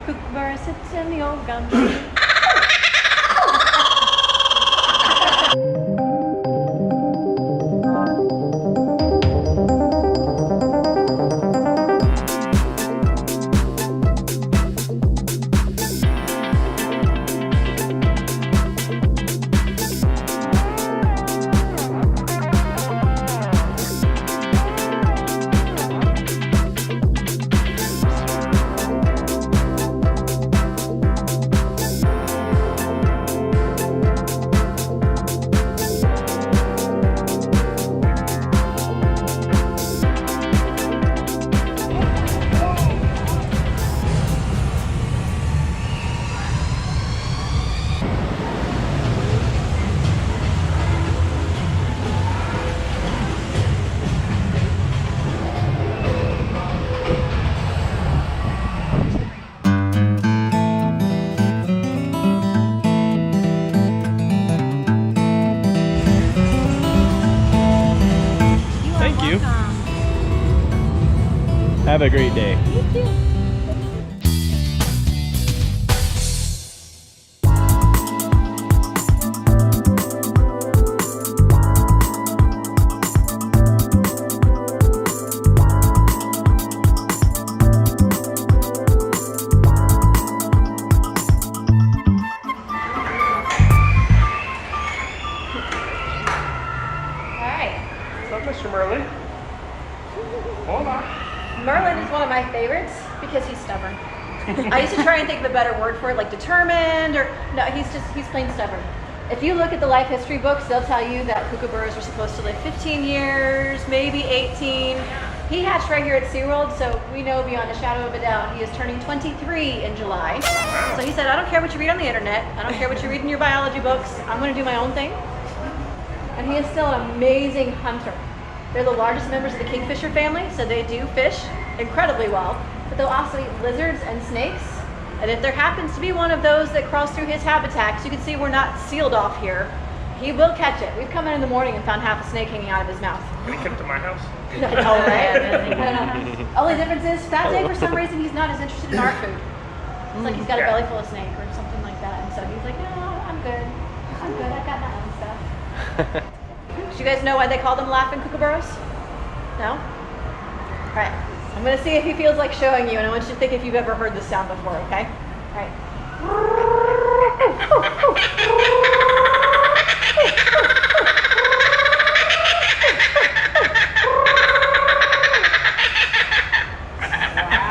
Kookaburra sits in the old gum tree. Have a great day. Thank you. Mr. Merlyn. Hola. Merlyn is one of my favorites because he's stubborn. I used to try and think of a better word for it, like determined, or no, he's plain stubborn. If you look at the life history books, they'll tell you that kookaburras are supposed to live 15 years, maybe 18. He hatched right here at SeaWorld, so we know beyond a shadow of a doubt he is turning 23 in July. So he said, I don't care what you read on the internet, I don't care what you read in your biology books, I'm going to do my own thing. And he is still an amazing hunter. They're the largest members of the kingfisher family, so they do fish incredibly well, but they'll also eat lizards and snakes. And if there happens to be one of those that cross through his habitat, 'cause you can see we're not sealed off here, he will catch it. We've come in the morning and found half a snake hanging out of his mouth. Can he come to my house? I know, right? I don't know. Only difference is, Fat Snake, for some reason, he's not as interested in our food. It's like he's got a belly full of snake or something like that, and so he's like, no, I'm good. I'm good, I got my own stuff. Do you guys know why they call them laughing kookaburras? No? All right, I'm gonna see if he feels like showing you, and I want you to think if you've ever heard this sound before, okay? All right.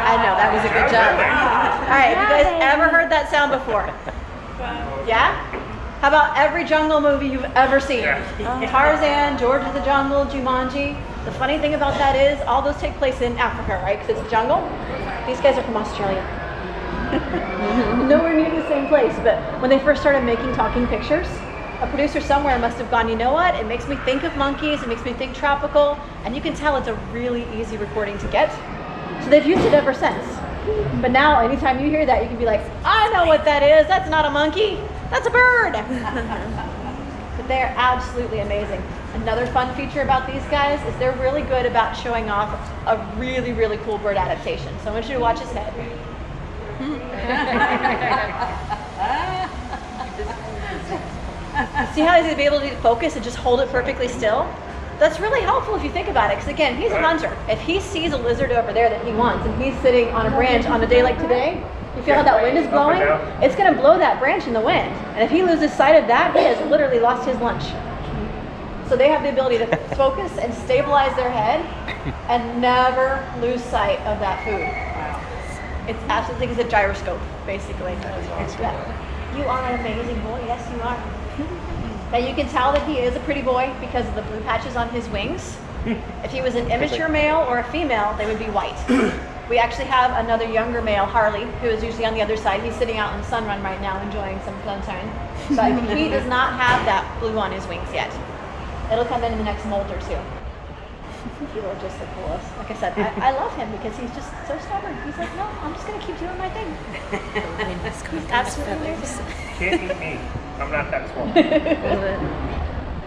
I know, that was a good job. All right, have you guys ever heard that sound before? Yeah? How about every jungle movie you've ever seen? Yeah. Tarzan, George of the Jungle, Jumanji. The funny thing about that is all those take place in Africa, right? Because it's jungle. These guys are from Australia. Nowhere near the same place, but when they first started making talking pictures, a producer somewhere must have gone, you know what? It makes me think of monkeys, it makes me think tropical, and you can tell it's a really easy recording to get. So they've used it ever since. But now, anytime you hear that, you can be like, I know what that is. That's not a monkey. That's a bird. But they're absolutely amazing. Another fun feature about these guys is they're really good about showing off a really, really cool bird adaptation. So I want you to watch his head. See how he's able to focus and just hold it perfectly still? That's really helpful if you think about it, because again, he's a hunter. If he sees a lizard over there that he wants and he's sitting on a branch on a day like today, you feel how that wind is blowing? It's going to blow that branch in the wind. And if he loses sight of that, he has literally lost his lunch. So they have the ability to focus and stabilize their head and never lose sight of that food. It's absolutely, it's a gyroscope, basically. Yeah. You are an amazing boy. Yes, you are. Now you can tell that he is a pretty boy because of the blue patches on his wings. If he was an immature male or a female, they would be white. We actually have another younger male, Harley, who is usually on the other side. He's sitting out in the sun run right now enjoying some sunshine. But he does not have that blue on his wings yet. It'll come in the next molt or two. You are just the coolest. Like I said, I love him because he's just so stubborn. He's like, no, I'm just going to keep doing my thing. He's absolutely amazing. Can't eat me. I'm not that small.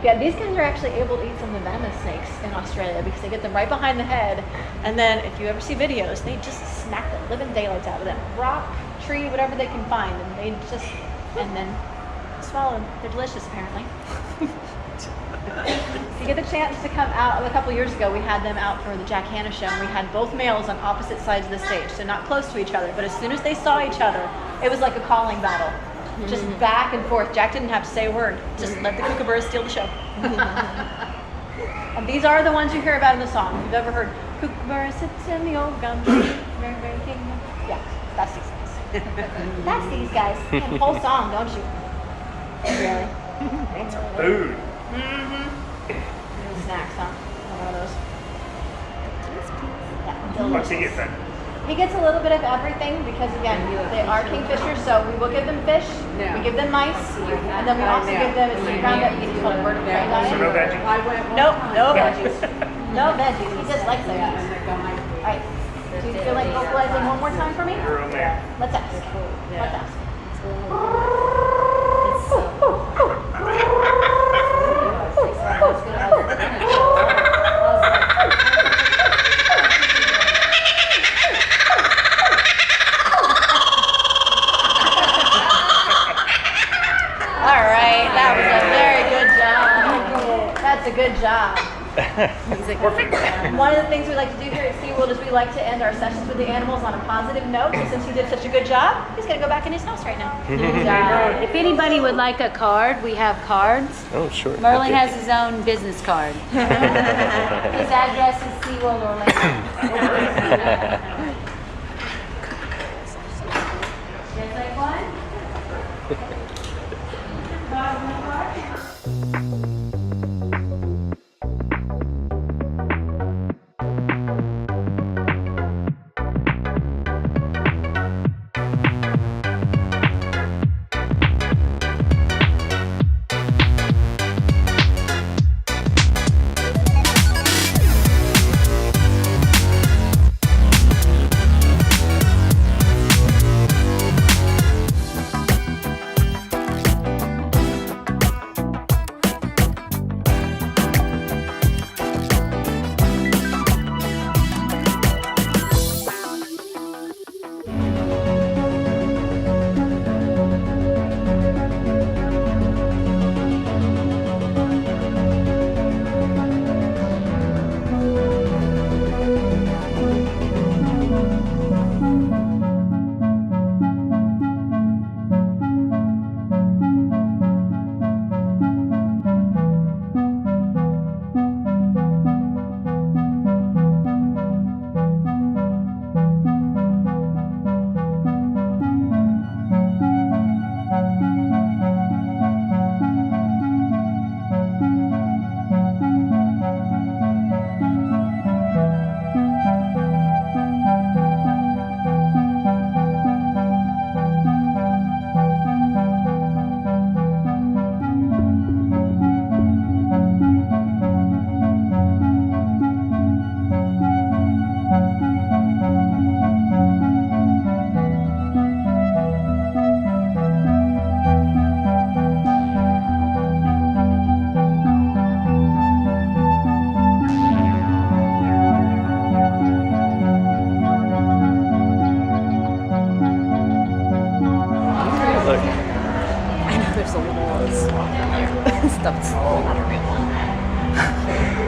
Yeah, these guys are actually able to eat some of the mammoth snakes in Australia because they get them right behind the head, and then if you ever see videos, they just smack the living daylights out of them. Rock tree, whatever they can find, and they just, and then swallow them. They're delicious, apparently. If you get the chance to come out, a couple years ago, we had them out for the Jack Hanna show, and we had both males on opposite sides of the stage, so not close to each other, but as soon as they saw each other, it was like a calling battle. Just back and forth. Jack didn't have to say a word. Just let the Kookaburras steal the show. And these are the ones you hear about in the song. If you've ever heard Kookaburra sits in the old gum tree, very, very kingdom. Yeah, that's these guys. That's these guys. You have the whole song, don't you? Really? Want some food? Snacks, huh? One of those. Yeah, What's he get then? he gets a little bit of everything because, again, they are kingfishers, so we will give them fish, we give them mice, and then we also give them a sea ground that you can call a bird of prey diet. So no veggies? Nope, no veggies. No veggies. He just likes veggies. All right. Do you feel like vocalizing one more time for me? You're a man. Let's ask. Let's ask. All right, that was a very good job. That's a good job. One of the things we like to do here at SeaWorld is we like to end our sessions with the animals on a positive note. So since he did such a good job, he's going to go back in his house right now. If anybody would like a card, we have cards. Oh, sure. Merlyn has his own business card. His address is SeaWorld Orlando. Just like one.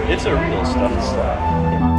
It's a real stuffed slide.